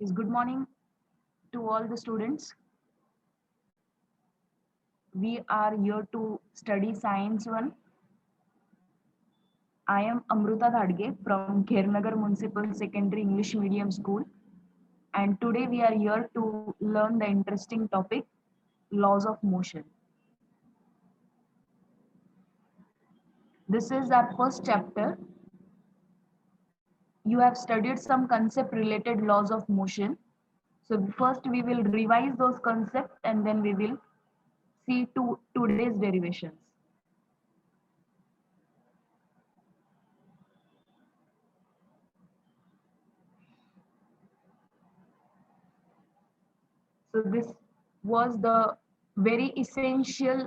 Is good morning to all the students. We are here to study Science 1. I am Amruta Dhadge from Khernagar Municipal Secondary English Medium School, and today we are here to learn the interesting topic, laws of motion. This is our first chapter. You have studied some concept related laws of motion. So first we will revise those concepts and then we will see today's derivations. So this was the very essential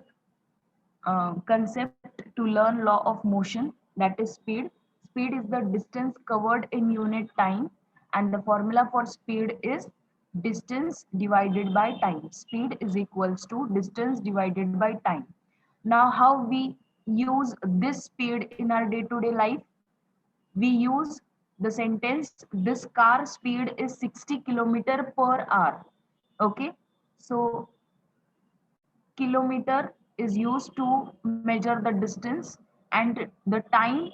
concept to learn law of motion, that is speed. Speed is the distance covered in unit time, and the formula for speed is distance divided by time. Speed is equals to distance divided by time. Now how we use this speed in our day-to-day life? We use the sentence, this car speed is 60 kilometer per hour. Okay, so kilometer is used to measure the distance and the time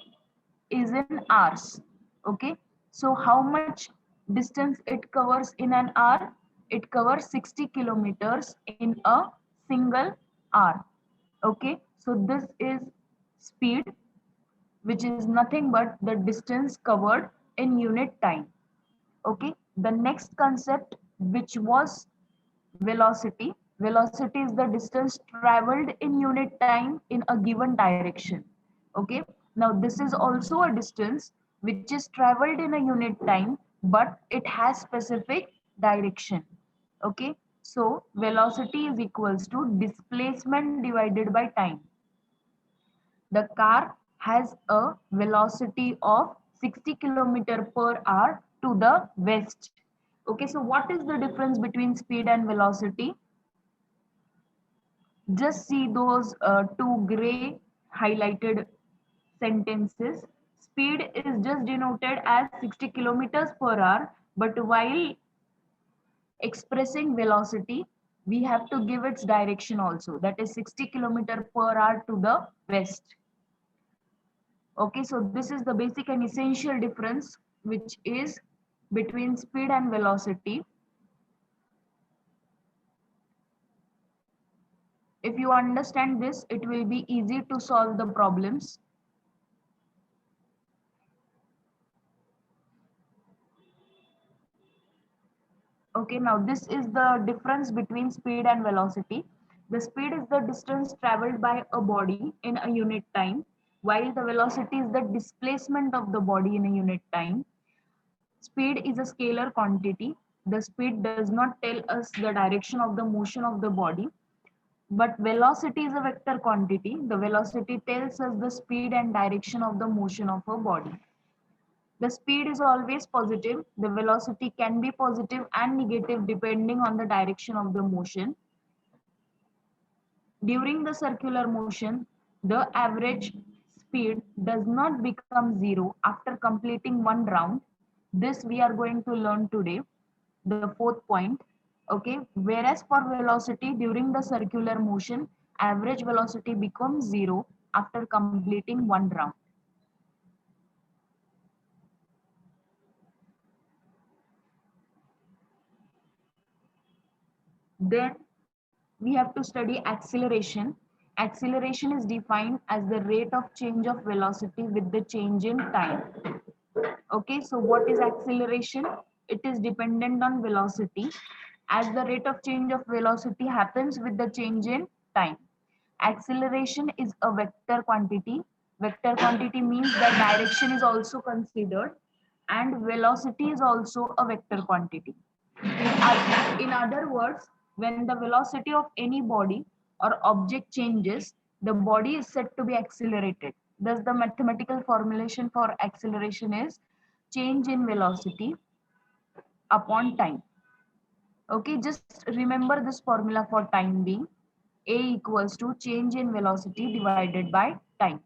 is in hours. Okay, so how much distance it covers in an hour? It covers 60 kilometers in a single hour. Okay, so this is speed, which is nothing but the distance covered in unit time. Okay, the next concept, which was velocity. Velocity is the distance traveled in unit time in a given direction. Okay, now this is also a distance which is traveled in a unit time, but it has specific direction. Okay, so velocity is equals to displacement divided by time. The car has a velocity of 60 kilometer per hour to the west. Okay, so what is the difference between speed and velocity? Just see those two gray highlighted sentences. Speed is just denoted as 60 kilometers per hour, but while expressing velocity, we have to give its direction also, that is 60 kilometer per hour to the west. Okay, so this is the basic and essential difference which is between speed and velocity. If you understand this, it will be easy to solve the problems. Okay, now this is the difference between speed and velocity. The speed is the distance traveled by a body in a unit time, while the velocity is the displacement of the body in a unit time. Speed is a scalar quantity. The speed does not tell us the direction of the motion of the body, but velocity is a vector quantity. The velocity tells us the speed and direction of the motion of a body. The speed is always positive. The velocity can be positive and negative depending on the direction of the motion. During the circular motion, the average speed does not become zero after completing one round. This we are going to learn today, the fourth point. Okay, whereas for velocity during the circular motion, average velocity becomes zero after completing one round. Then we have to study acceleration. Acceleration is defined as the rate of change of velocity with the change in time. Okay, so what is acceleration? It is dependent on velocity, as the rate of change of velocity happens with the change in time. Acceleration is a vector quantity. Vector quantity means that direction is also considered, and velocity is also a vector quantity. In other words, when the velocity of any body or object changes, the body is said to be accelerated. Thus, the mathematical formulation for acceleration is change in velocity upon time. Okay, just remember this formula for time being A equals to change in velocity divided by time.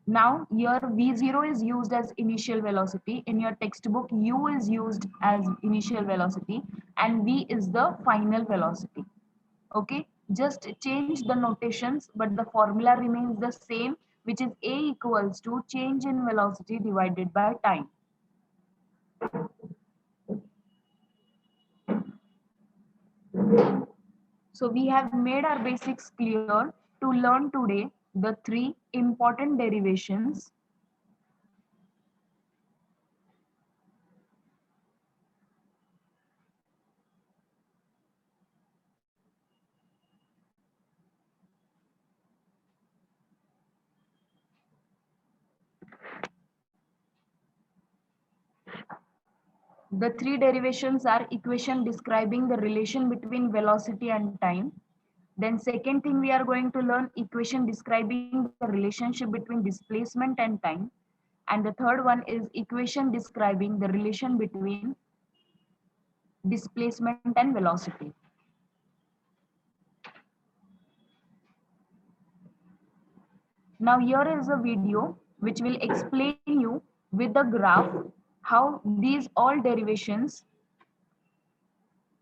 Now here v0 is used as initial velocity. In your textbook, u is used as initial velocity and v is the final velocity. Okay, just change the notations, but the formula remains the same, which is a equals to change in velocity divided by time. So we have made our basics clear. To learn today the three important derivations. The three derivations are equation describing the relation between velocity and time. Then second thing we are going to learn equation describing the relationship between displacement and time. And the third one is equation describing the relation between displacement and velocity. Now here is a video which will explain you with the graph how these all derivations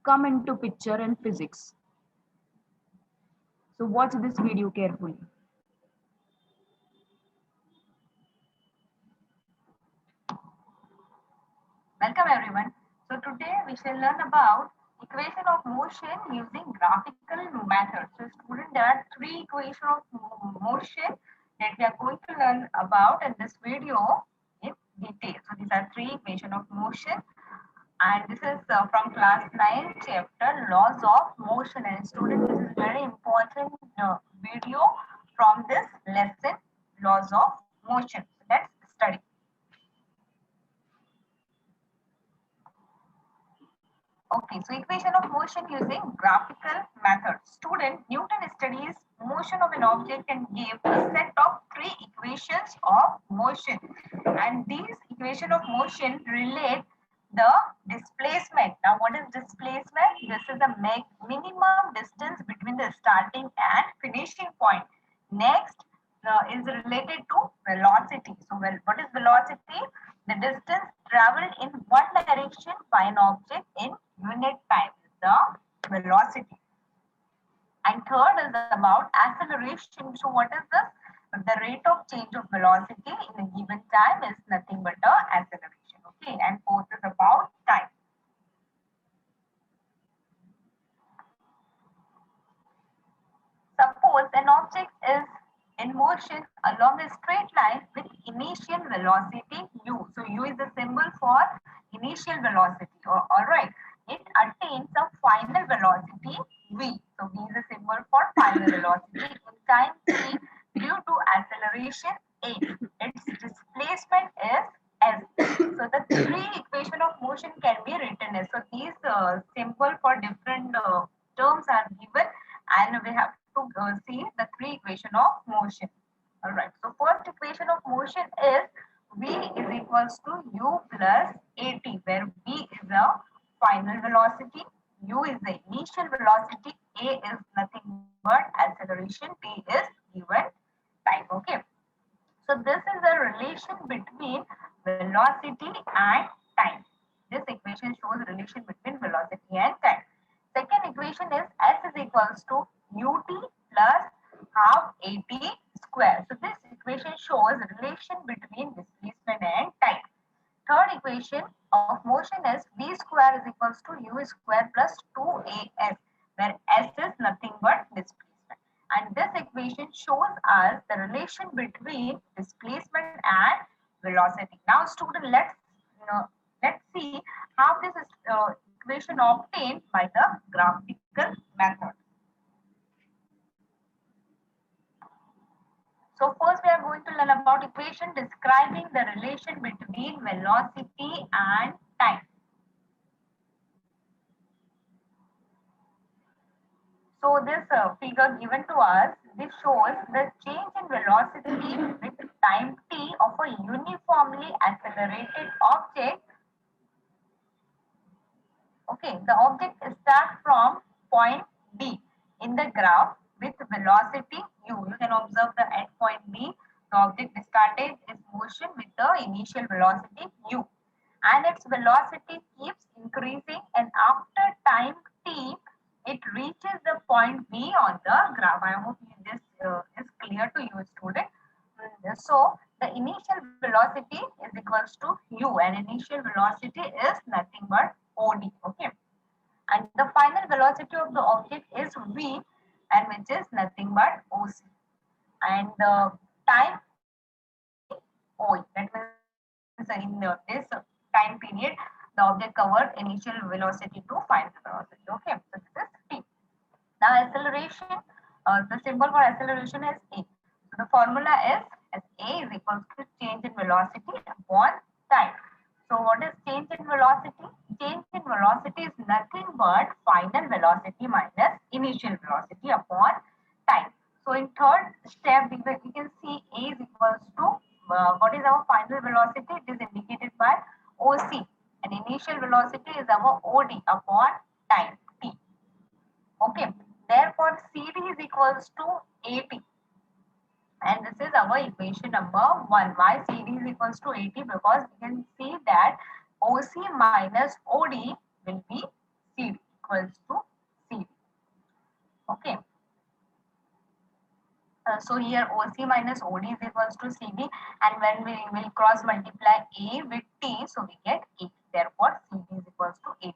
come into picture in physics. So watch this video carefully. Welcome everyone. So today we shall learn about equation of motion using graphical methods. So student, there are three equations of motion that we are going to learn about in this video in detail. So these are three equations of motion, and this is from class 9 chapter laws of motion. And student, this is very important video from this lesson, laws of motion. So let's study. Okay, so equation of motion using graphical method. Student, Newton studies motion of an object and gave a set of three equations of motion. And these equation of motion relate the displacement. Now, what is displacement? This is the minimum distance between the starting and finishing point. Next is related to velocity. So, well, what is velocity? The distance traveled in one direction by an object in unit time, the velocity. And third is about acceleration. So what is this? The rate of change of velocity in a given time is nothing but the acceleration. Okay, and fourth is about time. Suppose an object is in motion along a straight line with initial velocity u. So u is the symbol for initial velocity. All right. It attains a final velocity v. So v is the symbol for final velocity in time t due to acceleration a. Its displacement is s. So the three equation of motion can be written as. So these symbol for different terms are given, and we have to see the three equation of motion. All right. So first equation of motion is v is equals to u plus at, where v is the final velocity, u is the initial velocity, a is nothing but acceleration, t is given time. Okay. So this is the relation between velocity and time. This equation shows relation between velocity and time. Second equation is s is equals to ut plus half at square. So this equation shows relation between displacement and time. Third equation of motion is v square is equals to u square plus 2as, where s is nothing but displacement. And this equation shows us the relation between displacement and velocity. Now, student, let's see how this is equation obtained by the graphical method. So first we are going to learn about equation describing the relation between velocity and time. So this figure given to us, this shows the change in velocity with time t of a uniformly accelerated object. Okay, the object starts from point B in the graph with velocity u. You can observe the at point B. The object started its motion with the initial velocity u, and its velocity keeps increasing, and after time t, it reaches the point B on the graph. I hope this is clear to you, student. So the initial velocity is equals to u, and initial velocity is nothing but OD. Okay, and the final velocity of the object is V, and which is nothing but OC, and the time OE. That means in this time period, the object covered initial velocity to final velocity. Okay, so this is T. Now acceleration, the symbol for acceleration is A. So the formula is as A is equals to change in velocity upon time. So what is change in velocity? Change in velocity is nothing but final velocity minus initial velocity upon time. So in third step, we can see A is equals to what is our final velocity? It is indicated by OC, and initial velocity is our OD upon time T. Okay, therefore CD is equals to AT, and this is our equation number 1. Why CD is equals to AT? Because we can see that OC minus OD will be CD equals to CD. Okay. So here OC minus OD is equals to CD, and when we will cross multiply A with T, so we get A. Therefore, CD is equals to A.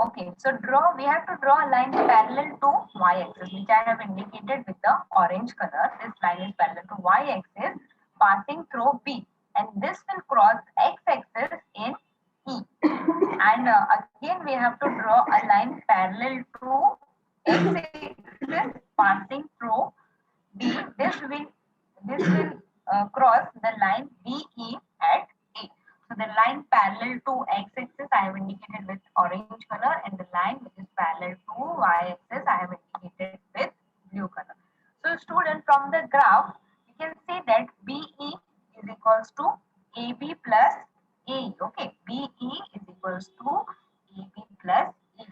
Okay, so we have to draw a line parallel to y-axis, which I have indicated with the orange color. This line is parallel to y-axis passing through B, and this will cross x-axis in E. And again, we have to draw a line parallel to x-axis passing through B. This will cross the line BE at A. So the line parallel to x-axis I have indicated with orange color, and the line which is parallel to y-axis I have indicated with blue color. So student, from the graph you can see that BE is equals to AB plus AE. Okay, BE is equals to AB plus E.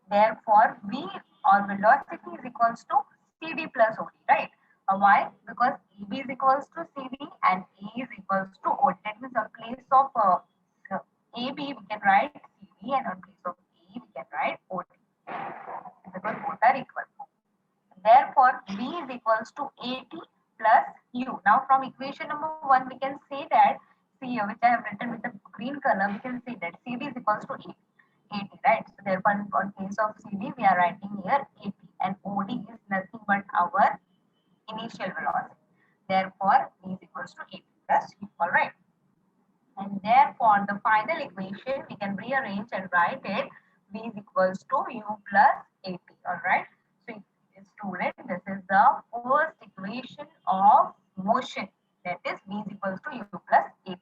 Therefore, V or velocity is equals to CD plus OD, right? Why? Because EB is equals to CD and E is equals to OD. That means in place of AB we can write CD, and in place of E we can write OD, because both are equal. Therefore, V is equals to AT plus U. Now from equation number 1 we can say that, see here which I have written with the green color, we can say that CD is equals to AT. 80, right? So therefore, in case of CD, we are writing here 80, and OD is nothing but our initial velocity. Therefore, V is equals to 80 plus U. All right. And therefore, the final equation we can rearrange and write it V is equals to U plus 80. All right. So, student, this is the first equation of motion. That is V is equals to U plus 80.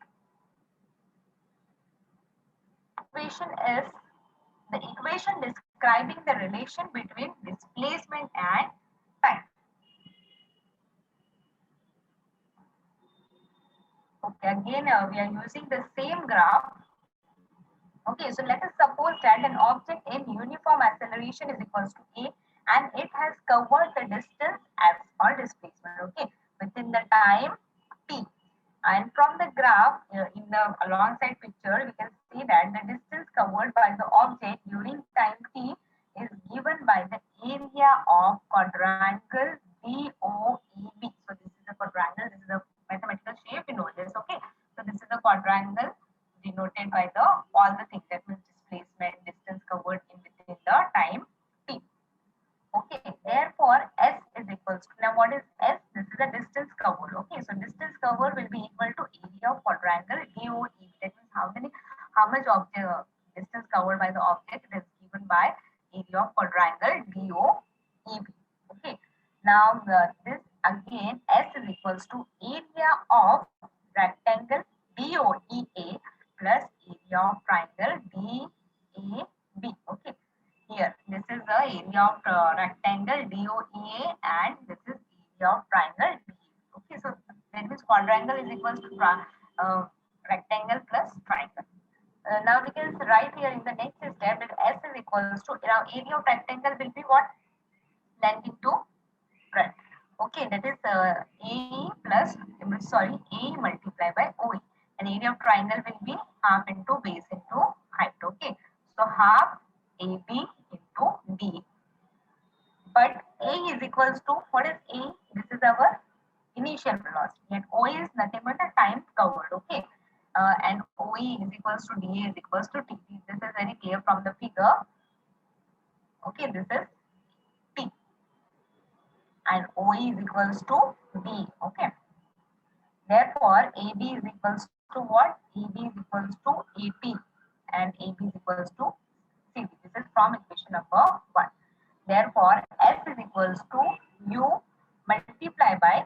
Equation is the equation describing the relation between displacement and time. Okay, again we are using the same graph. Okay, so let us suppose that an object in uniform acceleration is equals to A, and it has covered the distance s or displacement, okay, within the time t. And from the graph in the alongside picture, we can see that the distance covered by the object during time t is given by the area of quadrangle DOEB. So this is a quadrangle, this is a mathematical shape, you know this, okay. So this is a quadrangle denoted by the all the things, that means displacement, distance covered in within the time t. Okay, therefore S is equals to, now what is S? This is the distance covered. Okay, so distance covered will be equal to area of quadrangle DOE. That means how much object distance covered by the object is given by area of quadrangle DOEB. Okay, now this again S is equals to area of rectangle DOEA plus area of triangle DAB. Okay. Here, this is the area of rectangle DOEA, and this is area of triangle DA. Okay, so that means quadrangle is equals to rectangle plus triangle. Now we can write here in the next step that S is equals to, now area of rectangle will be what? Length into breadth. Okay, that is AE plus, sorry, AE multiplied by OE. And area of triangle will be half into base into height. Okay, so half AB into D. But A is equals to, what is A? This is our initial velocity, and OA is nothing but the time covered. Okay, and OE is equals to DA is equals to T. This is very clear from the figure. Okay, this is T, and OE is equals to D. Okay, therefore AB is equals to what? AB is equals to AP, and AB is equals to CD. This is from equation number 1. Therefore, S is equals to U multiply by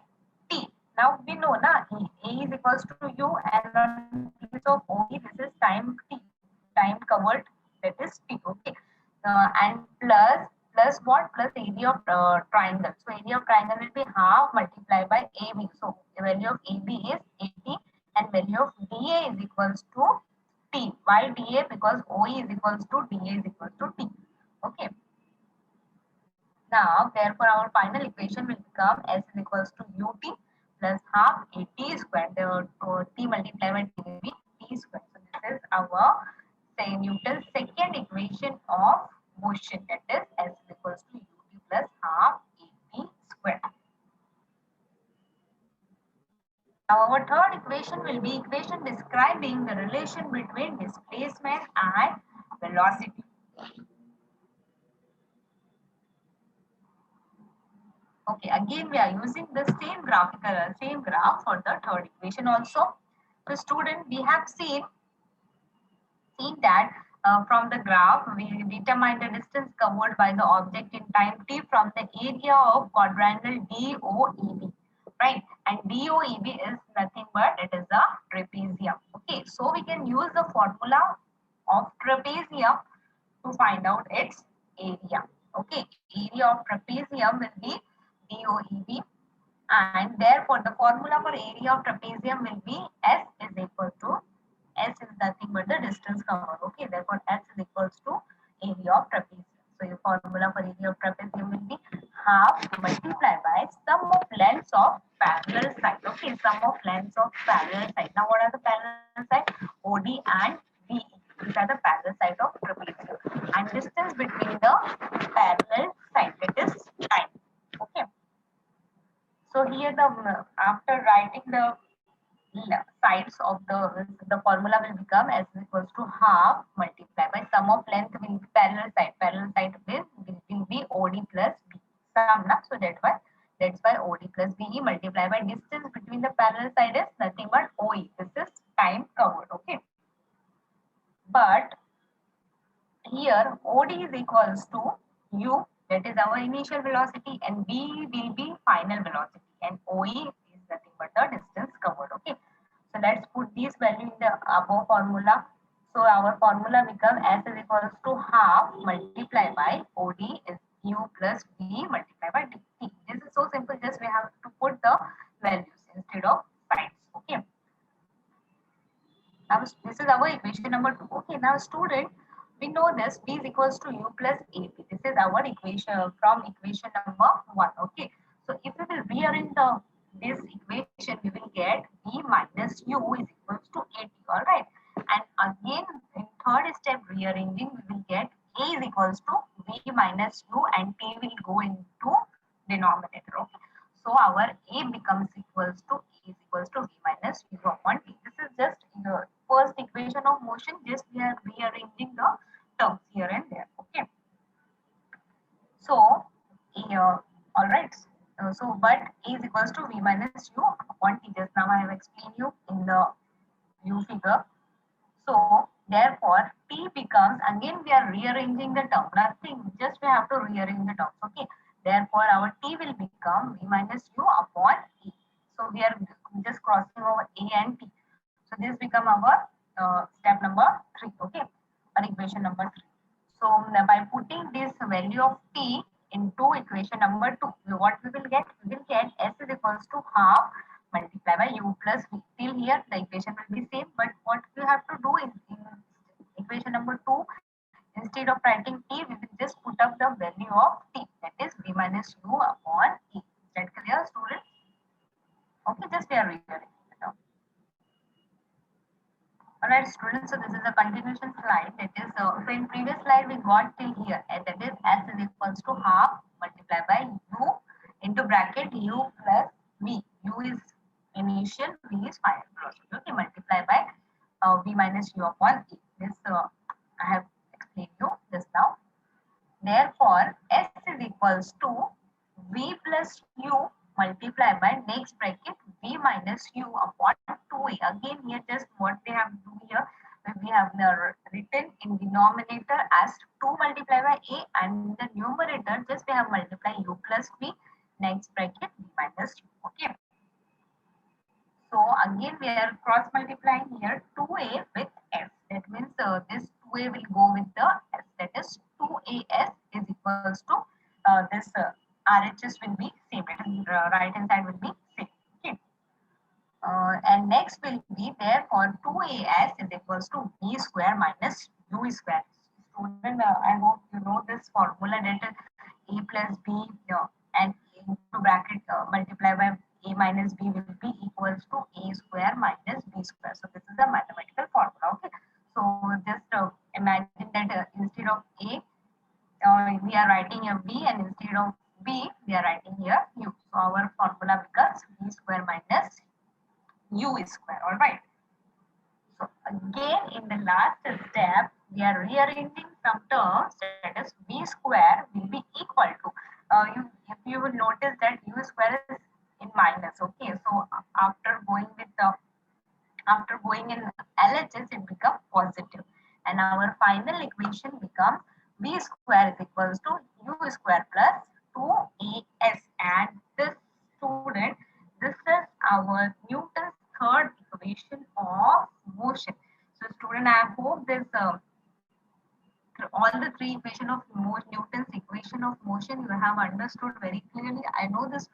T. Now we know na A is equals to U, and on place of OE this is time T, time covered, that is T. Okay, and plus what? Plus area of triangle. So area of triangle will be half multiplied by AB. So the value of AB is 80, and value of DA is equals to T. Why DA? Because OE is equals to DA is equals to T. Okay. Now, therefore, our final equation will become S is equals to UT plus half AT squared. The T multiplied by T will be T squared. So, this is our, say, Newton's second equation of motion, that is S is equals to UT plus half AT squared. Now, our third equation will be equation describing the relation between displacement and velocity. Okay, again we are using the same graph for the third equation also. So student, we have seen that from the graph we determine the distance covered by the object in time t from the area of quadrangle DOEB, right? And DOEB is nothing but it is a trapezium. Okay, so we can use the formula of trapezium to find out its area. Okay, area of trapezium will be DOEB, and therefore the formula for area of trapezium will be S is equal to, S is nothing but the distance covered. Okay, therefore S is equals to area of trapezium. So your formula for area of trapezium will be half multiplied by sum of lengths of parallel side. Okay, sum of lengths of parallel side. Now what are the parallel side? OD and DE. These are the parallel side of trapezium. And distance between the parallel side, that is time. Okay. So here after writing the sides of the formula will become S is equals to half multiplied by sum of length will be parallel side. Parallel side will be OD plus B. Sum na, so that's why OD plus BE multiplied by distance between the parallel side is nothing but OE. This is time covered. Okay, but here OD is equals to U, that is our initial velocity, and B will be final velocity, and OE is nothing but the distance covered. Okay, so let's put this value in the above formula. So our formula becomes S is equals to half multiplied by OD is U plus B multiplied by DT. This is so simple, just we have to put the values instead of signs. Okay, now this is our equation number 2. Okay, now student, we know this B is equals to U plus AP. This is our equation from equation number 1. Okay, so if we will rearrange this equation, we will get B minus U is equals to AP. All right, and again in third step rearranging, we will get A is equals to B minus U, and T will go into denominator. Okay, so our A becomes equals to A is equals to V minus U upon T. This is just the first equation of motion. Just we are rearranging the terms here and there. Okay. So, all right. So, but A is equals to V minus U upon T. Just now I have explained you in the U figure. So, therefore, T becomes, again we are rearranging the term. Nothing, just we have to rearrange the terms. Okay. Therefore, our T will become V minus U upon E. So, we are just crossing over A and T. So, this become our step number 3. Okay. Or equation number 3. So, by putting this value of T into equation number 2, what we will get? We will get S is equals to half multiplied by U plus V. Till here, the equation will be same, but what we have to do in equation number 2, instead of writing T, we will just put up the value of T, that is V minus U upon E. Is that clear, students? Okay, just we are reading it now. All right, students. So this is a continuation slide. That is, so in previous slide we got till here, and that is s is equals to half multiplied by u into bracket u plus v. U is initial, v is final velocity. Okay, multiply by v minus u upon e. This I have explained you just now. Therefore, s is equals to v plus u multiply by next bracket v minus u upon 2a. Again, here just what they have do here, we have the written in denominator as 2 multiply by a, and the numerator just we have multiply u plus v next bracket v minus u. Okay. So again we are cross multiplying here 2a with s. That means this 2a will go with the s. That is 2as is equals to this RHS will be same. That is right hand side will be same. Okay. And next will be therefore 2as is equals to v square minus u square. Student, I hope you know this formula that a plus b and into bracket multiply by a minus b will be equals to a square minus b square. So this is a mathematical formula. Okay. So just imagine that instead of a we are writing a b, and instead of b we are writing here u. So our formula becomes b square minus u square. All right. So again in the last step we are rearranging some terms, that is v square will be equal to if you will notice that u square is in minus. Okay, so after going in LHS it becomes positive, and our final equation becomes v square is equals to u square plus 2as, and this, student, this is our Newton's third equation of motion. So student, I hope this all the three equation of Newton's equation of motion you have understood very clearly. I know this.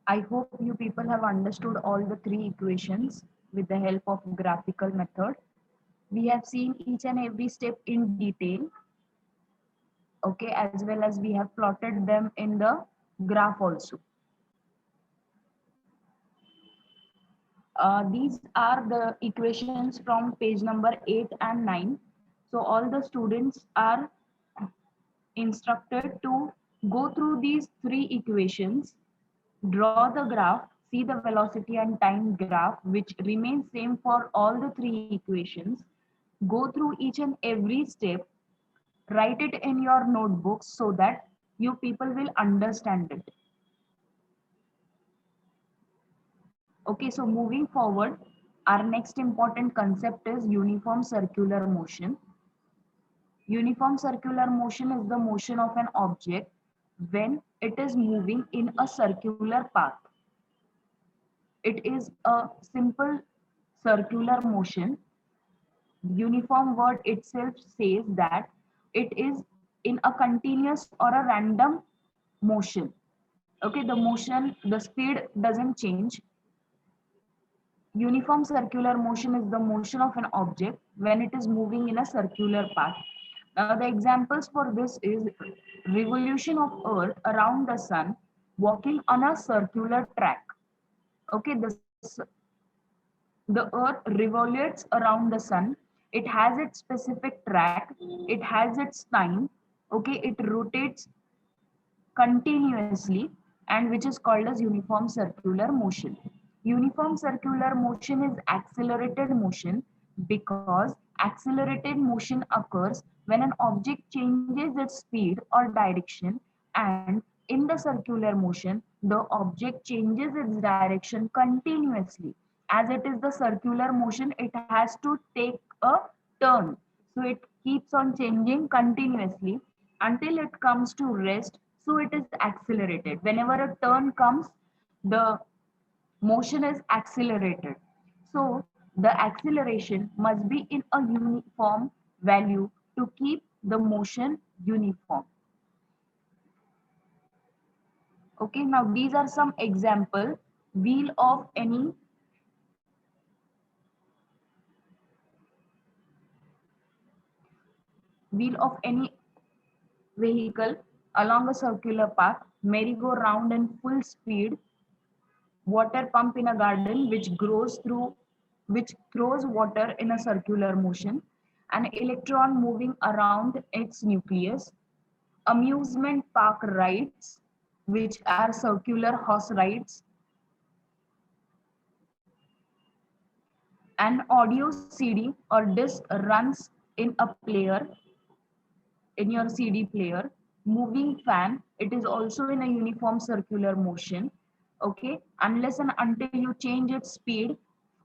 I hope you people have understood all the three equations with the help of graphical method. We have seen each and every step in detail, okay, as well as we have plotted them in the graph also. These are the equations from page number 8 and 9. So all the students are instructed to go through these three equations, draw the graph, see the velocity and time graph, which remains same for all the three equations. Go through each and every step, write it in your notebooks so that you people will understand it. Okay, so moving forward, our next important concept is uniform circular motion. Uniform circular motion is the motion of an object when it is moving in a circular path. It is a simple circular motion. Uniform word itself says that it is in a continuous or a random motion. Okay, the motion, the speed doesn't change. Uniform circular motion is the motion of an object when it is moving in a circular path. Now, the examples for this is revolution of Earth around the sun, walking on a circular track. Okay, the Earth revolutes around the sun. It has its specific track. It has its time. Okay, it rotates continuously, and which is called as uniform circular motion. Uniform circular motion is accelerated motion because accelerated motion occurs when an object changes its speed or direction, and in the circular motion, the object changes its direction continuously. As it is the circular motion, it has to take a turn. So it keeps on changing continuously until it comes to rest. So it is accelerated. Whenever a turn comes, the motion is accelerated. So the acceleration must be in a uniform value to keep the motion uniform. Okay, now these are some example. Wheel of any wheel of any vehicle. along a circular path, merry-go-round in full speed, water pump in a garden which throws water in a circular motion, an electron moving around its nucleus, amusement park rides, which are circular horse rides, an audio CD or disc runs in a player, in your CD player, moving fan, it is also in a uniform circular motion, okay, unless and until you change its speed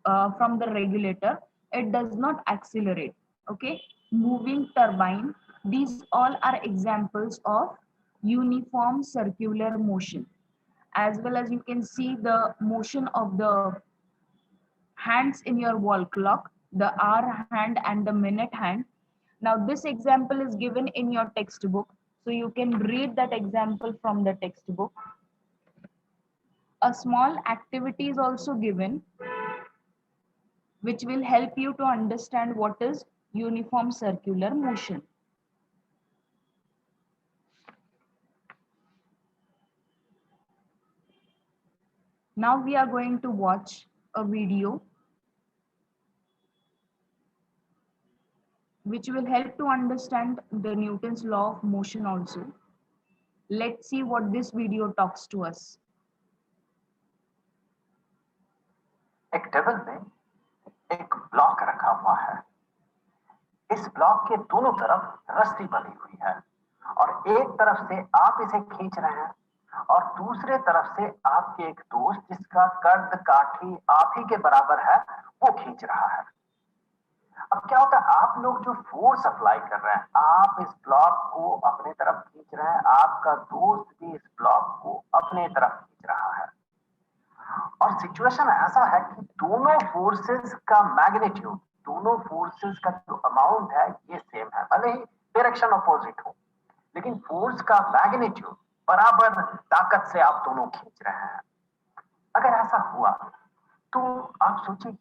from the regulator, it does not accelerate, okay. Moving turbine, these all are examples of uniform circular motion. As well as you can see the motion of the hands in your wall clock, the hour hand and the minute hand. Now this example is given in your textbook, so you can read that example from the textbook. A small activity is also given which will help you to understand what is uniform circular motion. Now we are going to watch a video which will help to understand the Newton's law of motion also. Let's see what this video talks to us. एक table में एक block रखा हुआ है। इस block के दोनों तरफ रस्सी बंधी हुई है और एक तरफ से आप इसे खींच रहे हैं और दूसरे तरफ से आपके एक दोस्त जिसका कद काठी आप ही के बराबर है वो खींच रहा है। अब क्या होता है, आप लोग जो फोर्स अप्लाई कर रहे हैं, आप इस ब्लॉक को अपने तरफ खींच रहे हैं, आपका दोस्त भी इस ब्लॉक को अपने तरफ खींच रहा है और सिचुएशन ऐसा है कि दोनों फोर्सेस का मैग्नीट्यूड, दोनों फोर्सेस का जो अमाउंट है ये सेम है, भले ही डायरेक्शन अपोजिट हो, लेकिन फोर्स का मैग्नीट्यूड बराबर ताकत से आप दोनों खींच रहे हैं। अगर ऐसा हुआ तो आप सोचिए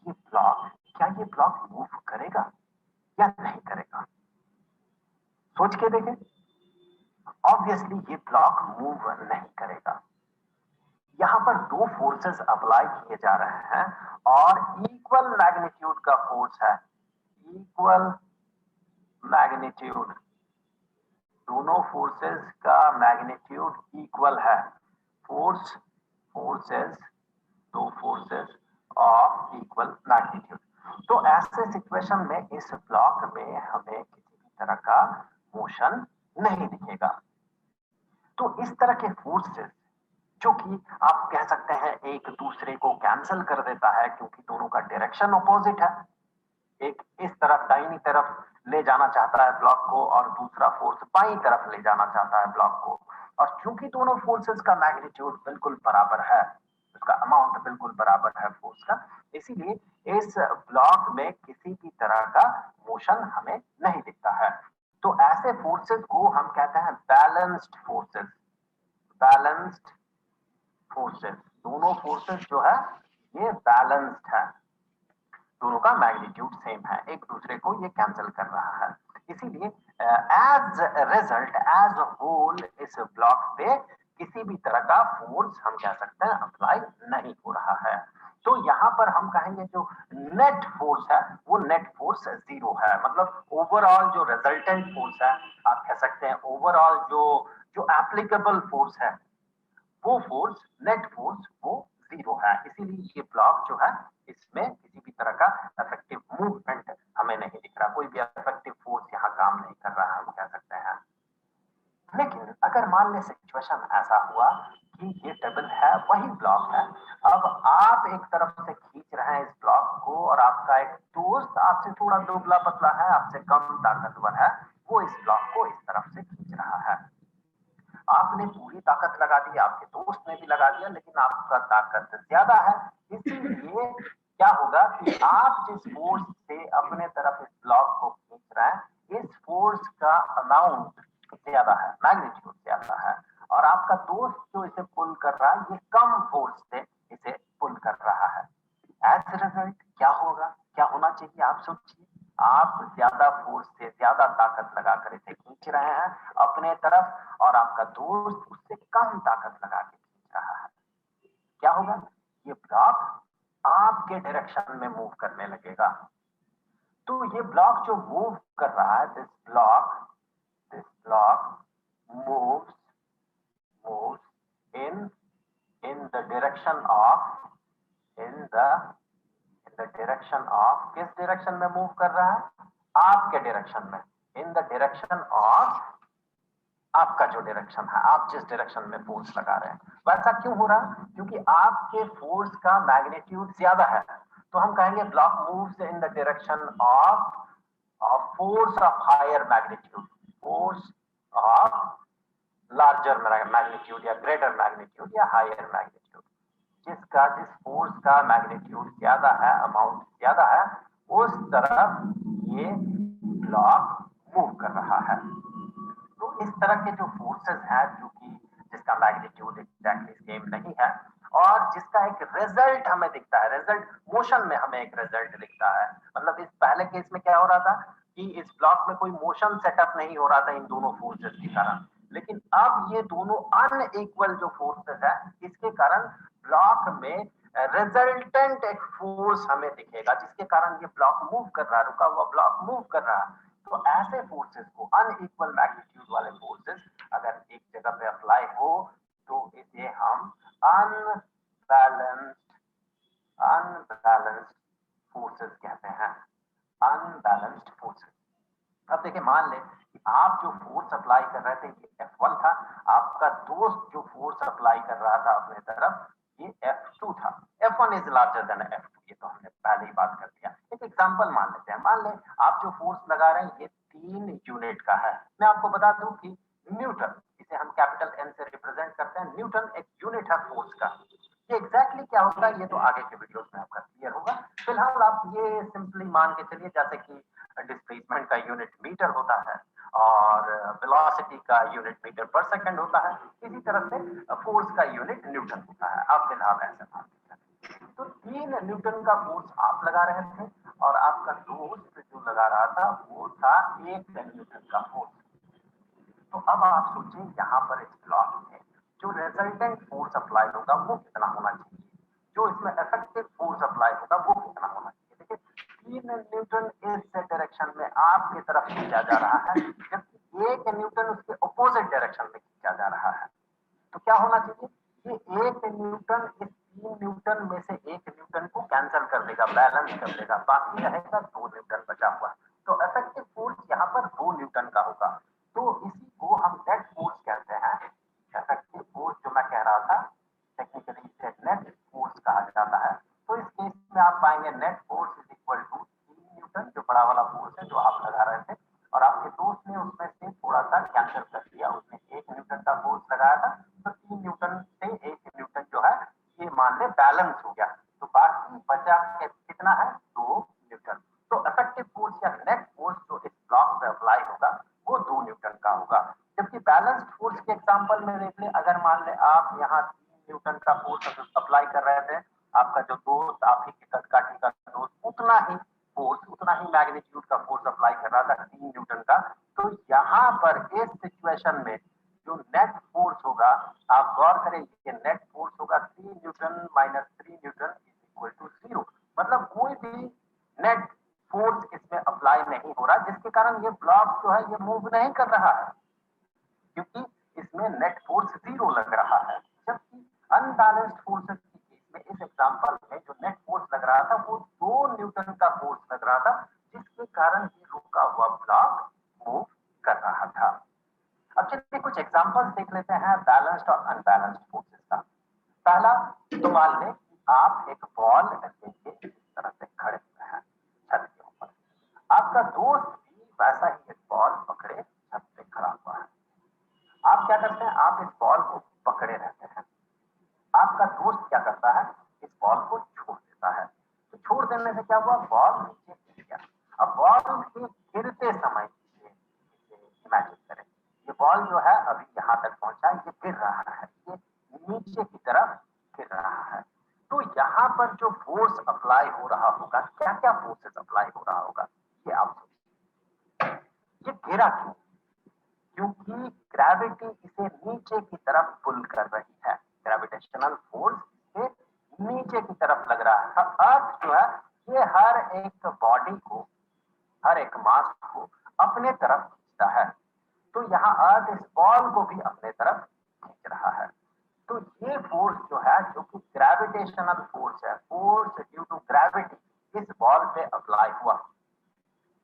क्या ये ब्लॉक मूव करेगा या नहीं करेगा? सोच के देखें। ऑब्वियसली ये ब्लॉक मूव नहीं करेगा। यहां पर दो फोर्सेस अप्लाई किए जा रहे हैं और इक्वल मैग्नीट्यूड का फोर्स है, इक्वल मैग्नीट्यूड, दोनों फोर्सेस का मैग्नीट्यूड इक्वल है। फोर्सेस, दो फोर्सेस ऑफ इक्वल मैग्नीट्यूड। तो ऐसे सिचुएशन में इस ब्लॉक में हमें किसी भी तरह का मोशन नहीं दिखेगा। तो इस तरह के फोर्सेस जो कि आप कह सकते हैं एक दूसरे को कैंसिल कर देता है क्योंकि दोनों का डायरेक्शन अपोजिट है, एक इस तरफ दाहिनी तरफ ले जाना चाहता है ब्लॉक को और दूसरा फोर्स बाईं तरफ ले जाना चाहता है ब्लॉक को, और चूंकि दोनों फोर्सेस का मैग्नीट्यूड बिल्कुल बराबर है, उसका अमाउंट बिल्कुल बराबर है फोर्स का, इसीलिए इस ब्लॉक में किसी भी तरह का मोशन हमें नहीं दिखता है। तो ऐसे फोर्सेस को हम कहते हैं बैलेंस्ड फोर्सेस। बैलेंस्ड फोर्सेस, दोनों फोर्सेस जो है ये बैलेंस्ड है, दोनों का मैग्नीट्यूड सेम है, एक दूसरे को ये कैंसिल कर रहा है। इसीलिए एज रिजल्ट, एज होल इस ब्लॉक पे किसी भी तरह का फोर्स हम कह सकते हैं अप्लाई नहीं हो रहा है। तो यहाँ पर हम कहेंगे जो नेट फोर्स है वो नेट फोर्स जीरो है, मतलब ओवरऑल जो रिजल्टेंट फोर्स है, आप कह सकते हैं ओवरऑल जो एप्लीकेबल फोर्स है वो फोर्स, नेट फोर्स वो जीरो है। इसीलिए ये ब्लॉक जो है इसमें किसी भी तरह का इफेक्टिव मूवमेंट हमें नहीं दिख रहा, कोई भी इफेक्टिव फोर्स यहाँ काम नहीं कर रहा है, हम कह सकते हैं। लेकिन अगर मान ले सिचुएशन ऐसा हुआ कि ये टेबल है, वही ब्लॉक है, अब आप एक तरफ से खींच रहे हैं इस ब्लॉक को और आपका एक दोस्त आपसे थोड़ा दुबला पतला है, आपसे कम ताकतवर है, वो इस ब्लॉक को इस तरफ से खींच रहा है। आपने पूरी ताकत लगा दी, आपके दोस्त ने भी लगा दिया, लेकिन आपका ताकत ज्यादा है, इसीलिए क्या होगा कि आप जिस फोर्स से अपने तरफ इस ब्लॉक को खींच रहे हैं, इस फोर्स का अमाउंट ज्यादा है, मैग्नीट्यूड ज्यादा है, और आपका दोस्त जो इसे पुल कर रहा है ये कम फोर्स से इसे पुल कर रहा है। एज रिजल्ट क्या होगा, क्या होना चाहिए आप सोचिए। आप ज्यादा फोर्स से ज्यादा ताकत लगा कर इसे खींच रहे हैं अपने तरफ और आपका दोस्त उससे कम ताकत लगा के खींच रहा है, क्या होगा? ये ब्लॉक आपके डायरेक्शन में मूव करने लगेगा। तो ये ब्लॉक जो मूव कर रहा है, this block moves in the direction of किस डायरेक्शन में मूव कर रहा है? आपके डायरेक्शन में, इन द डायरेक्शन ऑफ आपका जो डायरेक्शन है, आप जिस डायरेक्शन में फोर्स लगा रहे हैं। वैसा क्यों हो रहा? क्योंकि आपके फोर्स का मैग्नीट्यूड ज्यादा है, तो हम कहेंगे block moves in the direction of force of higher magnitude, force of larger magnitude या ग्रेटर मैग्नीट्यूड या हायर मैग्नीट्यूड। जिस फोर्स का मैग्नीट्यूड ज्यादा है, अमाउंट ज्यादा है, उस तरफ ये ब्लॉक मूव कर रहा है। तो इस तरह के जो फोर्सेस हैं, जो कि जिसका मैग्नीट्यूड एग्जैक्टली सेम नहीं है और जिसका एक रिजल्ट हमें दिखता है, रिजल्ट मोशन में हमें एक रिजल्ट दिखता है। मतलब इस पहले केस में क्या हो रहा था कि इस ब्लॉक में कोई मोशन सेटअप नहीं हो रहा था इन दोनों फोर्सेस के कारण, लेकिन अब ये दोनों अनइक्वल जो फोर्सेस है, इसके कारण ब्लॉक में रिजल्टेंट एक फोर्स हमें दिखेगा, जिसके कारण ये ब्लॉक मूव कर रहा है, रुका हुआ ब्लॉक मूव कर रहा है। तो ऐसे फोर्सेस को, अनइक्वल मैग्नीट्यूड वाले फोर्सेस अगर एक जगह पे अप्लाई हो तो इसे हम अनबैलेंस्ड फोर्सेस कहते हैं, अनबैलेंस्ड फोर्सेस। अब देखिए, मान लें कि आप जो फोर्स अप्लाई कर रहे थे ये F1 था, आपका दोस्त जो फोर्स अप्लाई कर रहा था अपने तरफ ये F2 था। F1 is larger than F2, ये तो हमने पहले ही बात कर दिया। एक एग्जांपल मान लेते हैं, मान लें आप जो फोर्स लगा रहे हैं ये 3 यूनिट का है। मैं आपको बता दूं कि न्यूटन, इसे हम कैपिटल N से रिप्रेजेंट करते हैं, न्यूटन एक यूनिट है फोर्स का। ये एग्जैक्टली क्या होता है ये तो आगे के वीडियोस में आपका क्लियर होगा। फिलहाल आप ये सिंपली मान के चलिए जैसे कि डिस्प्लेसमेंट का यूनिट मीटर होता है और वेलोसिटी का यूनिट मीटर पर सेकंड होता है, इसी तरह से फोर्स का यूनिट न्यूटन होता है। आप फिलहाल ऐसे मान लीजिए। तो 3 न्यूटन का फोर्स आप लगा रहे थे और आपका दोस्त जो लगा रहा था वो था 1 न्यूटन का फोर्स। तो अब आप सोचिए यहाँ पर इस ब्लॉक में जो रिजल्टेंट फोर्स अप्लाई होगा वो कितना होना चाहिए, जो इसमें इफेक्टिव फोर्स अप्लाई होगा वो कितना होना चाहिए। देखिए 3 न्यूटन इस डायरेक्शन में आपकी तरफ खींचा जा रहा है, जबकि 1 न्यूटन उसके अपोजिट डायरेक्शन में खींचा जा रहा है। तो क्या होना चाहिए? ये 1 न्यूटन इस 3 न्यूटन में से 1 न्यूटन को कैंसिल कर देगा, बैलेंस कर देगा, बाकी रहेगा 2 न्यूटन बचा हुआ। तो इफेक्टिव फोर्स यहाँ पर 2 न्यूटन का होगा। तो इसी को हम नेट फोर्स कहते हैं। इफेक्टिव फोर्स जो मैं कह रहा था, टेक्निकली इसे नेट फोर्स कहा जाता है। तो इस केस में आप पाएंगे net force is equal to 3 newton, जो बड़ा वाला फोर्स है जो आप लगा रहे थे, और आपके दोस्त ने उसमें से थोड़ा सा कैंसिल कर दिया, उसने 1 न्यूटन का फोर्स लगाया था, तो 3 न्यूटन से 1 न्यूटन जो है ये मान ले बैलेंस हो गया। तो बाकी बचा कितना है? 2 न्यूटन। तो इफेक्टिव फोर्स या नेट फोर्स जो इस ब्लॉक पे अप्लाई होगा वो 2 न्यूटन का होगा। जबकि बैलेंस्ड फोर्स के एग्जांपल में देख ले, अगर मान ले आप यहाँ 3 न्यूटन का फोर्स अप्लाई कर रहे थे, आपका जो दोस्त, आप ही के कदकाठी का दोस्त उतना ही फोर्स, उतना ही मैग्नीट्यूड का फोर्स अप्लाई कर रहा था 3 न्यूटन का, तो यहाँ पर इस सिचुएशन में जो नेट फोर्स होगा, आप गौर करें, ये नेट फोर्स होगा 3 newton minus 3 newton is equal to 0। मतलब कोई भी नेट फोर्स इसमें अप्लाई नहीं हो रहा, जिसके कारण ये ब्लॉक जो है ये मूव नहीं कर रहा है, क्योंकि इसमें नेट फोर्स 0 लग रहा है। जबकि अनबैलेंस्ड फोर्सेस के केस में, इस एग्जांपल में जो नेट फोर्स लग रहा था वो 2 न्यूटन का फोर्स लग रहा था, जिसके कारण ये रुका हुआ ब्लॉक मूव कर रहा था। अब चलिए कुछ एग्जांपल्स देख लेते हैं बैलेंस्ड और अनबैलेंस्ड फोर्सेस का। पहला, तो मान लें कि आप एक बॉल लेके इस तरह से खड़े हुए हैं छत के ऊपर, आपका दोस्त भी वैसा ही एक बॉल पकड़े छत पे खड़ा हुआ है। आप क्या करते हैं? आप इस बॉल को पकड़े रहते हैं। आपका दोस्त क्या करता है? इस बॉल को छोड़ देता है। तो छोड़ देने से क्या हुआ? बॉल नीचे गिर गया। अब बॉल के गिरते समय इमेजिन करें, ये बॉल जो है अभी यहाँ तक पहुंचा, ये गिर रहा है, ये नीचे की तरफ गिर रहा है। तो यहाँ पर जो फोर्स अप्लाई हो रहा होगा, क्या क्या फोर्सेस अप्लाई हो रहा होगा, ये आप गिरा क्यों? क्योंकि ग्रेविटी इसे नीचे की तरफ पुल कर रही है, ग्रेविटेशनल फोर्स इसे नीचे की तरफ लग रहा है। अर्थ जो है ये हर एक बॉडी को, हर एक मास को अपने तरफ खींचता है, तो यहाँ अर्थ इस बॉल को भी अपने तरफ खींच रहा है। तो ये फोर्स जो है, जो कि ग्रेविटेशनल फोर्स है, फोर्स ड्यू टू ग्रेविटी इस बॉल पे अप्लाई हुआ,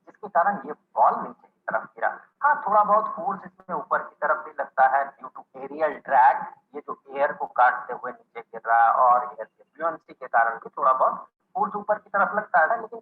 जिसके कारण ये बॉल नीचे की तरफ गिरा। हाँ, थोड़ा बहुत फोर्स इसमें ऊपर की तरफ भी लगता है ड्यू टू एरियल ड्रैग, ये जो एयर को काटते हुए नीचे गिर रहा है, और एयर के ब्यूएंसी के कारण भी थोड़ा बहुत फोर्स ऊपर की तरफ लगता है, लेकिन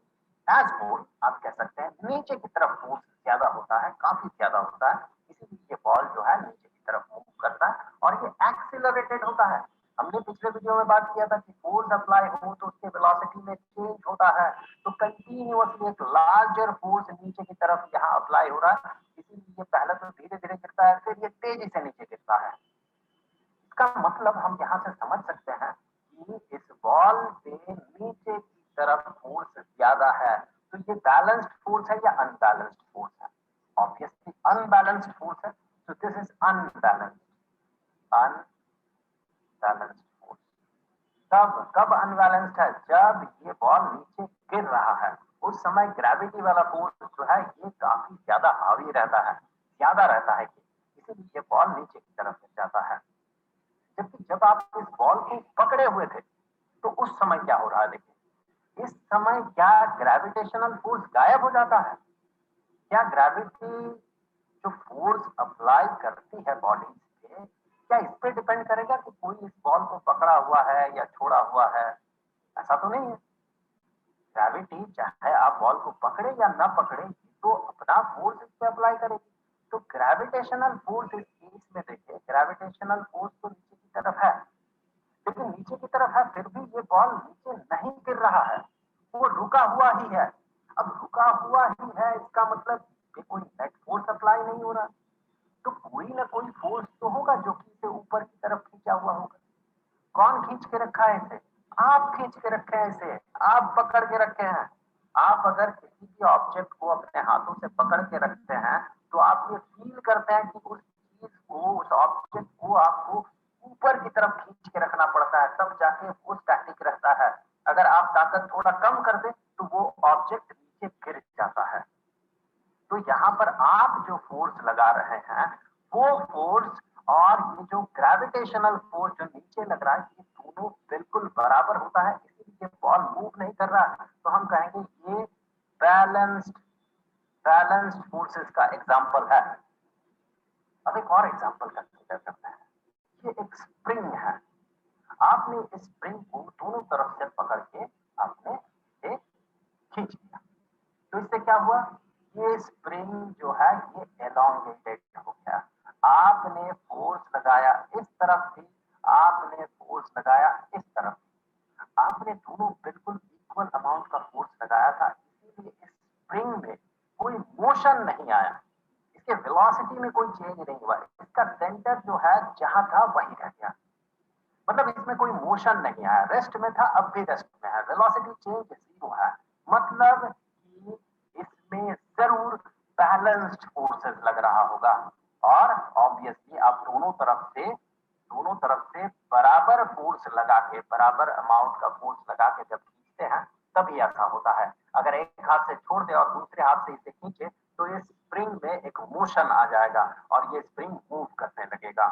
एज होल आप कह सकते हैं नीचे की तरफ फोर्स ज्यादा होता है, काफी ज्यादा होता है, इसीलिए ये बॉल जो है नीचे की तरफ मूव करता है और ये एक्सिलरेटेड होता है। हमने पिछले वीडियो में बात किया था कि फोर्स अप्लाई हो तो उसके वेलोसिटी में चेंज होता है, तो कंटिन्यूअसली एक लार्जर फोर्स नीचे की तरफ यहाँ अप्लाई हो रहा है, इसीलिए ये पहले तो धीरे धीरे गिरता है, फिर ये तेजी से नीचे गिरता है। इसका मतलब हम यहाँ से समझ सकते हैं कि इस बॉल पे नीचे की तरफ फोर्स ज्यादा है, तो ये बैलेंस्ड फोर्स है या अनबैलेंस्ड फोर्स है? ऑब्वियसली अनबैलेंस्ड फोर्स है, तो दिस इज अनबैलेंस्ड फोर्स। कब अनबैलेंस्ड है? जब ये बॉल नीचे गिर रहा है, उस समय ग्रेविटी वाला फोर्स जो है ये काफी ज्यादा हावी रहता है, ज्यादा रहता है, इसीलिए ये बॉल नीचे की तरफ गिर जाता है। जबकि जब आप इस बॉल को पकड़े हुए थे तो उस समय क्या हो रहा है? देखिए, इस समय क्या ग्रेविटेशनल फोर्स गायब हो जाता है? क्या ग्रेविटी जो फोर्स अप्लाई करती है बॉडी पे, क्या इस पे डिपेंड करेगा कि कोई इस बॉल को पकड़ा हुआ है या छोड़ा हुआ है? ऐसा तो नहीं है। ग्रेविटी चाहे आप बॉल को पकड़े या ना पकड़े, तो अपना फोर्स इस पे अप्लाई करेगी। तो ग्रेविटेशनल फोर्स इस केस में देखिए, ग्रेविटेशनल फोर्स तो नीचे की तरफ है, लेकिन नीचे की तरफ है फिर भी ये बॉल नीचे नहीं गिर रहा है, वो रुका हुआ ही है। अब रुका हुआ ही है, इसका मतलब कि कोई नेट फोर्स अप्लाई नहीं हो रहा, तो कोई ना कोई फोर्स तो होगा जो कि इसे ऊपर की तरफ खींचा हुआ होगा। कौन खींच के रखा है इसे? आप खींच के रखे हैं इसे, आप पकड़ के रखे हैं। आप अगर किसी भी ऑब्जेक्ट को अपने हाथों से पकड़ के रखते हैं, तो आप ये फील करते हैं कि उस चीज को, उस ऑब्जेक्ट को आपको ऊपर की तरफ खींच के रखना पड़ता है, तब जाके वो स्टैटिक रहता है। अगर आप ताकत थोड़ा कम कर दे तो वो ऑब्जेक्ट नीचे गिर जाता है। तो यहाँ पर आप जो फोर्स लगा रहे हैं, वो फोर्स और ये जो ग्रेविटेशनल फोर्स जो नीचे लग रहा है, ये दोनों बिल्कुल बराबर होता है, इसीलिए बॉल मूव नहीं कर रहा है। तो हम कहेंगे ये बैलेंस्ड फोर्सेस का एग्जांपल है। अब एक और एग्जांपल कंसीडर करते हैं। ये एक स्प्रिंग है, आपने इस स्प्रिंग को दोनों तरफ से पकड़ के आपने इसे खींच लिया, तो इससे क्या हुआ? ये स्प्रिंग जो है ये एलोंगेटेड हो गया। आपने फोर्स लगाया इस तरफ भी, आपने फोर्स लगाया इस तरफ भी, आपने दोनों बिल्कुल इक्वल अमाउंट का फोर्स लगाया था, इसीलिए इस स्प्रिंग में कोई मोशन नहीं आया, इसके वेलोसिटी में कोई चेंज नहीं हुआ, इसका सेंटर जो है जहां था वहीं रह गया। मतलब इसमें कोई मोशन नहीं आया, रेस्ट में था अब भी रेस्ट में है, वेलोसिटी चेंज जीरो है। मतलब कि इसमें जरूर बैलेंस्ड फोर्सेस लग रहा होगा, और ऑब्वियसली आप दोनों तरफ से बराबर फोर्स लगा के, बराबर अमाउंट का फोर्स लगा के जब खींचते हैं तभी ऐसा होता है। अगर एक हाथ से छोड़ दे और दूसरे हाथ से इसे खींचे तो ये स्प्रिंग में एक मोशन आ जाएगा और ये स्प्रिंग मूव करने लगेगा,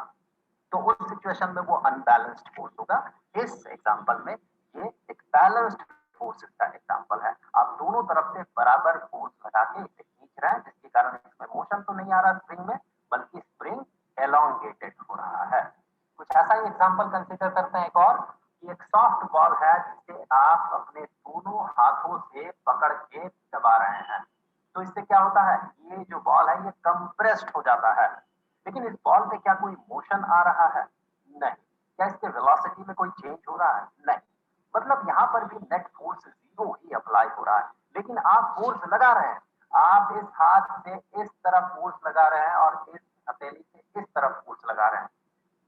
तो उस सिचुएशन में वो अनबैलेंस्ड फोर्स होगा। इस एग्जांपल में ये एक बैलेंस्ड फोर्सेस का एग्जांपल है। आप दोनों तरफ से बराबर फोर्स लगा के इसे खींच रहे हैं, जिसके कारण इसमें मोशन तो नहीं आ रहा स्प्रिंग में, बल्कि स्प्रिंग एलोंगेटेड हो रहा है। कुछ ऐसा ही एग्जांपल कंसीडर करते हैं एक और, कि एक सॉफ्ट बॉल है जिसे आप अपने दोनों हाथों से पकड़ के दबा रहे हैं, तो इससे क्या होता है? ये जो बॉल है ये कंप्रेस्ड हो जाता है, लेकिन इस बॉल पे क्या कोई मोशन आ रहा है? नहीं। क्या इसके वेलोसिटी में कोई चेंज हो रहा है? नहीं। मतलब यहाँ पर भी नेट फोर्स जीरो ही अप्लाई हो रहा है, लेकिन आप फोर्स लगा रहे हैं, आप इस हाथ से इस तरफ फोर्स लगा रहे हैं और इस हथेली से इस तरफ फोर्स लगा रहे हैं,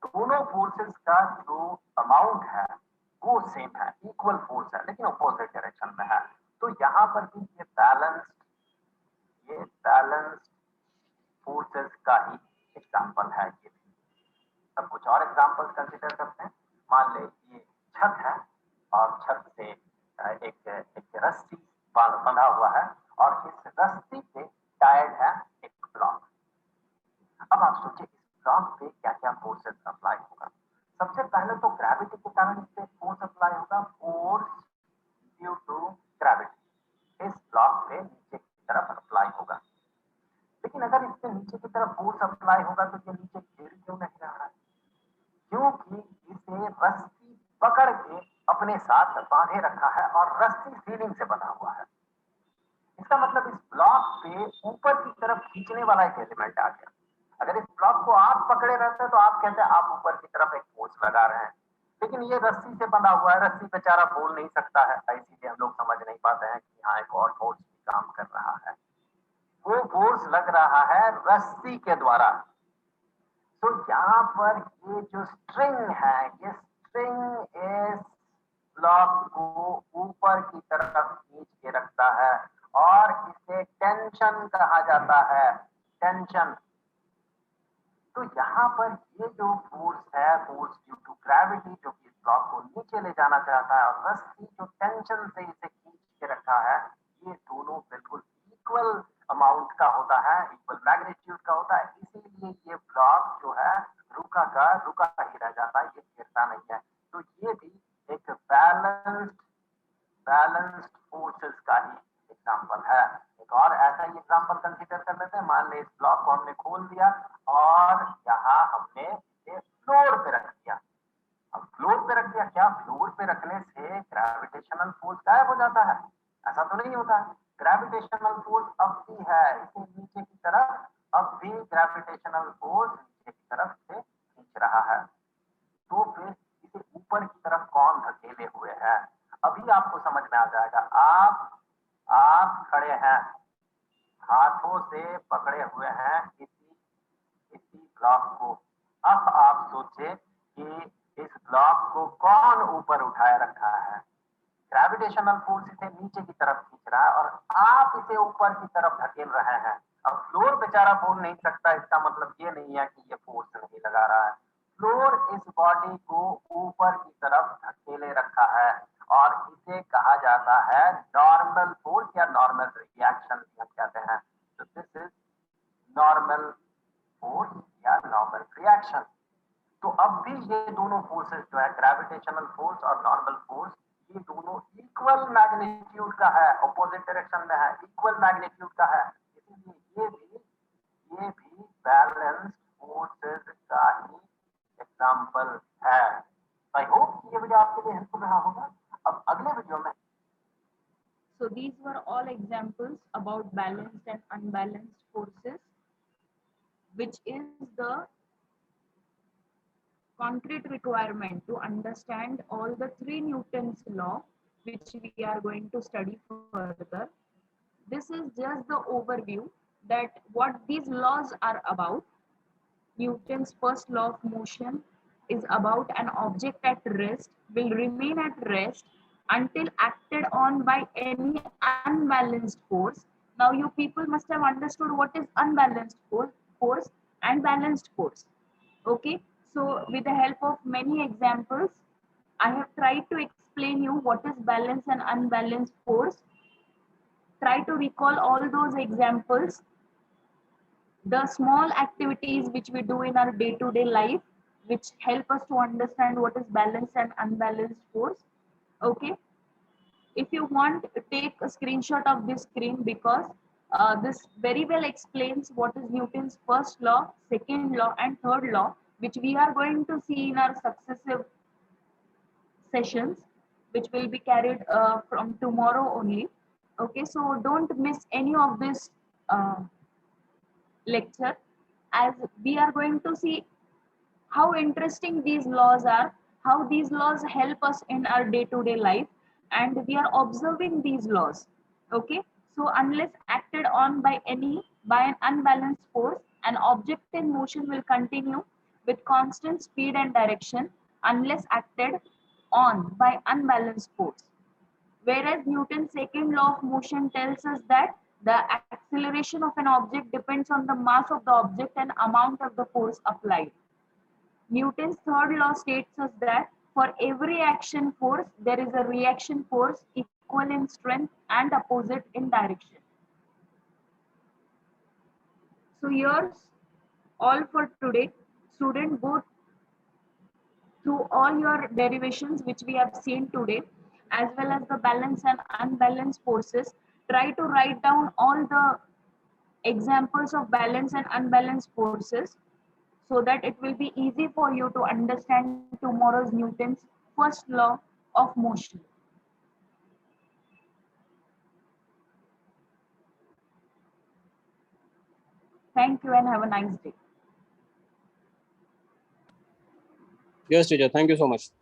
दोनों फोर्सेस का जो अमाउंट है वो सेम है, इक्वल फोर्स है, लेकिन अपोजिट डायरेक्शन में है। तो यहाँ पर भी ये बैलेंस्ड फोर्सेस का ही एग्जाम्पल है ये भी। अब कुछ और एग्जाम्पल्स कंसिडर करते हैं। मान ले ये छत है और छत से एक रस्सी बंधा हुआ है और इस रस्सी पे टायर्ड है एक ब्लॉक। अब आप सोचिए इस ब्लॉक पे क्या क्या फोर्सेस अप्लाई होगा। सबसे पहले तो ग्रेविटी के कारण इस पे फोर्स अप्लाई होगा, फोर्स ड्यू टू ग्रेविटी इस ब्लॉक पे नीचे की तरफ अप्लाई होगा। लेकिन अगर इसके नीचे की तरफ फोर्स अप्लाई होगा तो ये नीचे गिर क्यों नहीं रहा है? क्योंकि इसे रस्सी पकड़ के अपने साथ बांधे रखा है और रस्सी सीलिंग से बना हुआ है। इसका मतलब इस ब्लॉक पे ऊपर की तरफ खींचने वाला एक एलिमेंट आ गया। अगर इस ब्लॉक को आप पकड़े रहते तो आप कहते हैं आप ऊपर की तरफ एक फोर्स लगा रहे हैं, लेकिन ये रस्सी से बंधा हुआ है, रस्सी बेचारा बोल नहीं सकता है, इसीलिए हम लोग समझ नहीं पाते हैं कि यहाँ एक और फोर्स भी काम कर रहा है। वो फोर्स लग रहा है रस्सी के द्वारा। तो यहाँ पर ये जो स्ट्रिंग है, ये स्ट्रिंग इस ब्लॉक को ऊपर की तरफ खींच के रखता है और इसे टेंशन कहा जाता है, टेंशन। तो यहाँ पर ये जो फोर्स है, फोर्स ड्यू टू ग्रेविटी, जो कि इस ब्लॉक को नीचे ले जाना चाहता है, और रस्सी जो टेंशन से इसे खींच के रखा है, ये दोनों बिल्कुल इक्वल अमाउंट का होता है, इक्वल मैग्नीट्यूड का होता है। इसीलिए ये ब्लॉक जो है रुका ही रह जाता है, ये गिरता नहीं है। तो ये भी एक बैलेंस्ड फोर्सेस का ही एग्जांपल है। एक और ऐसा ही एग्जांपल कंसीडर कर लेते हैं। मान ले इस ब्लॉक को हमने खोल दिया और यहाँ हमने इसे फ्लोर पे रख दिया। अब फ्लोर पे रख दिया, क्या फ्लोर पे रखने से ग्रेविटेशनल फोर्स गायब हो जाता है? ऐसा तो नहीं होता है। ग्रेविटेशनल फोर्स अब भी है, इसे नीचे की तरफ अब भी ग्रेविटेशनल फोर्स नीचे की तरफ से खींच रहा है। तो फिर इसे ऊपर की तरफ कौन धकेले हुए है? अभी आपको समझ में आ जाएगा। आप खड़े हैं, हाथों से पकड़े हुए हैं इसी ब्लॉक को। अब आप सोचे कि इस ब्लॉक को कौन ऊपर उठाए रखा है? ग्रेविटेशनल फोर्स इसे नीचे की तरफ खींच रहा है और आप इसे ऊपर की तरफ धकेल रहे हैं। अब फ्लोर बेचारा बोल नहीं सकता, इसका मतलब ये नहीं है कि ये फोर्स नहीं लगा रहा है। फ्लोर इस बॉडी को ऊपर की तरफ धकेले रखा है और इसे कहा जाता है नॉर्मल फोर्स या नॉर्मल रिएक्शन हम कहते हैं। तो दिस इज नॉर्मल फोर्स या नॉर्मल रिएक्शन। तो अब भी ये दोनों फोर्सेस जो है, ग्रेविटेशनल फोर्स और नॉर्मल फोर्स, ये दोनों इक्वल मैग्नीट्यूड का है, ऑपोजिट डायरेक्शन में है, इक्वल मैग्नीट्यूड का है। इसीलिए ये भी बैलेंस्ड फोर्सेस का ही एग्जांपल है। आई होप ये वीडियो आपके लिए हेल्पफुल रहा होगा। अब अगले वीडियो में So these were all examples about balanced and unbalanced forces, which is the concrete requirement to understand all the three Newton's law, which we are going to study further. This is just the overview that what these laws are about. Newton's first law of motion is about an object at rest will remain at rest until acted on by any unbalanced force. Now you people must have understood what is unbalanced force and balanced force. Okay, so with the help of many examples, I have tried to explain you what is balanced and unbalanced force. Try to recall all those examples, the small activities which we do in our day-to-day life, which help us to understand what is balanced and unbalanced force. Okay, if you want, take a screenshot of this screen, because this very well explains what is Newton's first law, second law and third law, which we are going to see in our successive sessions, which will be carried from tomorrow only. Okay, so don't miss any of this lecture, as we are going to see how interesting these laws are, how these laws help us in our day-to-day life, and we are observing these laws. Okay, so unless acted on by an unbalanced force, an object in motion will continue with constant speed and direction unless acted on by unbalanced force. Whereas Newton's second law of motion tells us that The acceleration of an object depends on the mass of the object and amount of the force applied. Newton's third law states us that for every action force, there is a reaction force equal in strength and opposite in direction. So here's all for today. Student, go through all your derivations which we have seen today, as well as the balanced and unbalanced forces. Try to write down all the examples of balanced and unbalanced forces so that it will be easy for you to understand tomorrow's Newton's first law of motion. Thank you and have a nice day. Yes, teacher. Thank you so much.